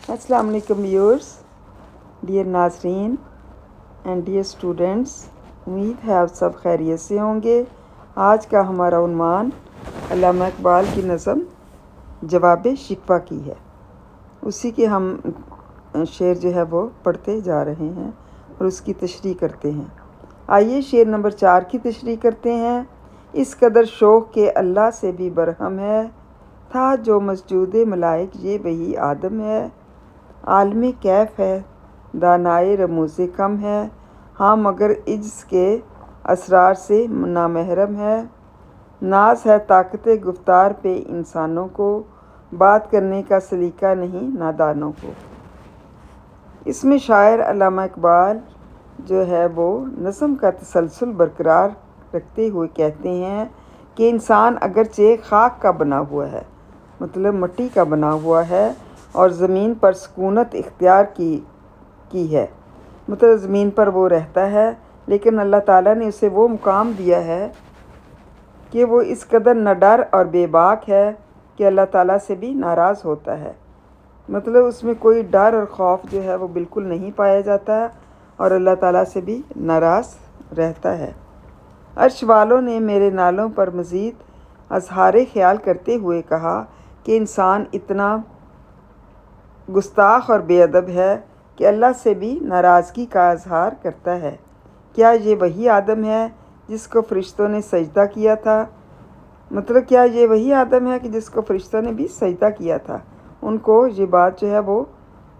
السلام علیکم viewers, dear ناظرین اینڈ ڈیئر اسٹوڈنٹس، امید ہے آپ سب خیریت سے ہوں گے۔ آج کا ہمارا عنوان علامہ اقبال کی نظم جواب شکوہ کی ہے۔ اسی کے ہم شعر جو ہے وہ پڑھتے جا رہے ہیں اور اس کی تشریح کرتے ہیں۔ آئیے شعر نمبر 4 کی تشریح کرتے ہیں۔ اس قدر شوق کہ اللہ سے بھی برہم ہے، تھا جو مسجود ملائک یہ وہی آدم ہے۔ عالم کیف ہے، دانائے رموز کم ہے، ہاں مگر عجز کے اسرار سے نامحرم ہے۔ ناز ہے طاقت گفتار پہ انسانوں کو، بات کرنے کا سلیقہ نہیں نادانوں کو۔ اس میں شاعر علامہ اقبال جو ہے وہ نظم کا تسلسل برقرار رکھتے ہوئے کہتے ہیں کہ انسان اگرچہ خاک کا بنا ہوا ہے، مطلب مٹی کا بنا ہوا ہے، اور زمین پر سکونت اختیار کی ہے، مطلب زمین پر وہ رہتا ہے، لیکن اللہ تعالیٰ نے اسے وہ مقام دیا ہے کہ وہ اس قدر نہ ڈر اور بے باک ہے کہ اللہ تعالیٰ سے بھی ناراض ہوتا ہے۔ مطلب اس میں کوئی ڈر اور خوف جو ہے وہ بالکل نہیں پایا جاتا اور اللہ تعالیٰ سے بھی ناراض رہتا ہے۔ عرش والوں نے میرے نالوں پر مزید اظہار خیال کرتے ہوئے کہا کہ انسان اتنا گستاخ اور بے ادب ہے کہ اللہ سے بھی ناراضگی کا اظہار کرتا ہے۔ کیا یہ وہی آدم ہے جس کو فرشتوں نے سجدہ کیا تھا؟ مطلب کیا یہ وہی آدم ہے کہ جس کو فرشتوں نے بھی سجدہ کیا تھا؟ ان کو یہ بات جو ہے وہ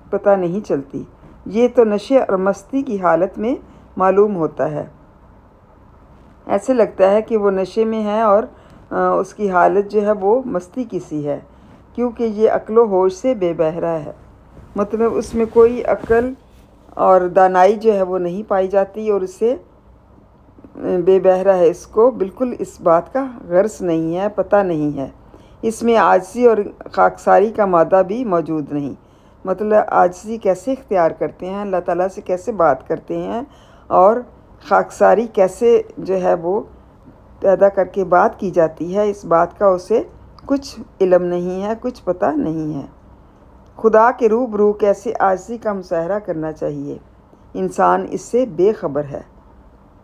پتہ نہیں چلتی۔ یہ تو نشے اور مستی کی حالت میں معلوم ہوتا ہے۔ ایسے لگتا ہے کہ وہ نشے میں ہے اور اس کی حالت جو ہے وہ مستی کی سی ہے، کیونکہ یہ عقل و ہوش سے بے بہرہ ہے۔ مطلب اس میں کوئی عقل اور دانائی جو ہے وہ نہیں پائی جاتی اور اس سے بے بہرہ ہے، اس کو بالکل اس بات کا غرض نہیں ہے، پتہ نہیں ہے۔ اس میں عاجزی اور خاکساری کا مادہ بھی موجود نہیں۔ مطلب عاجزی کیسے اختیار کرتے ہیں، اللہ تعالیٰ سے کیسے بات کرتے ہیں، اور خاکساری کیسے جو ہے وہ پیدا کر کے بات کی جاتی ہے، اس بات کا اسے کچھ علم نہیں ہے، کچھ پتہ نہیں ہے۔ خدا کے روبرو کیسے عاجزی کا مظاہرہ کرنا چاہیے، انسان اس سے بے خبر ہے۔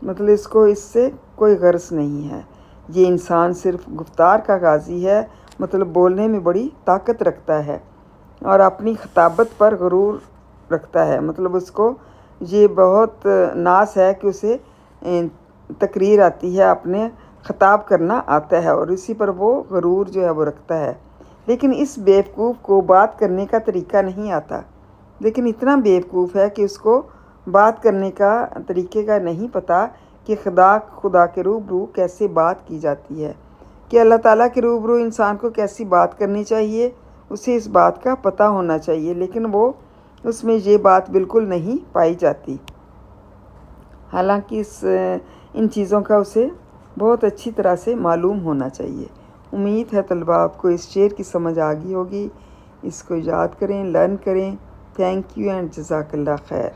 مطلب اس کو اس سے کوئی غرض نہیں ہے۔ یہ انسان صرف گفتار کا غازی ہے، مطلب بولنے میں بڑی طاقت رکھتا ہے اور اپنی خطابت پر غرور رکھتا ہے۔ مطلب اس کو یہ بہت ناز ہے کہ اسے تقریر آتی ہے، اپنے خطاب کرنا آتا ہے، اور اسی پر وہ غرور جو ہے وہ رکھتا ہے۔ لیکن اس بیوقوف کو بات کرنے کا طریقہ نہیں آتا، لیکن اتنا بیوقوف ہے کہ اس کو بات کرنے کا طریقے کا نہیں پتہ کہ خدا کے روبرو کیسے بات کی جاتی ہے، کہ اللہ تعالیٰ کے روبرو انسان کو کیسی بات کرنی چاہیے، اسے اس بات کا پتہ ہونا چاہیے، لیکن وہ اس میں یہ بات بالکل نہیں پائی جاتی، حالانکہ ان چیزوں کا اسے بہت اچھی طرح سے معلوم ہونا چاہیے۔ امید ہے طلباء آپ کو اس شعر کی سمجھ آ گئی ہوگی۔ اس کو یاد کریں، لرن کریں۔ تھینک یو اینڈ جزاک اللہ خیر۔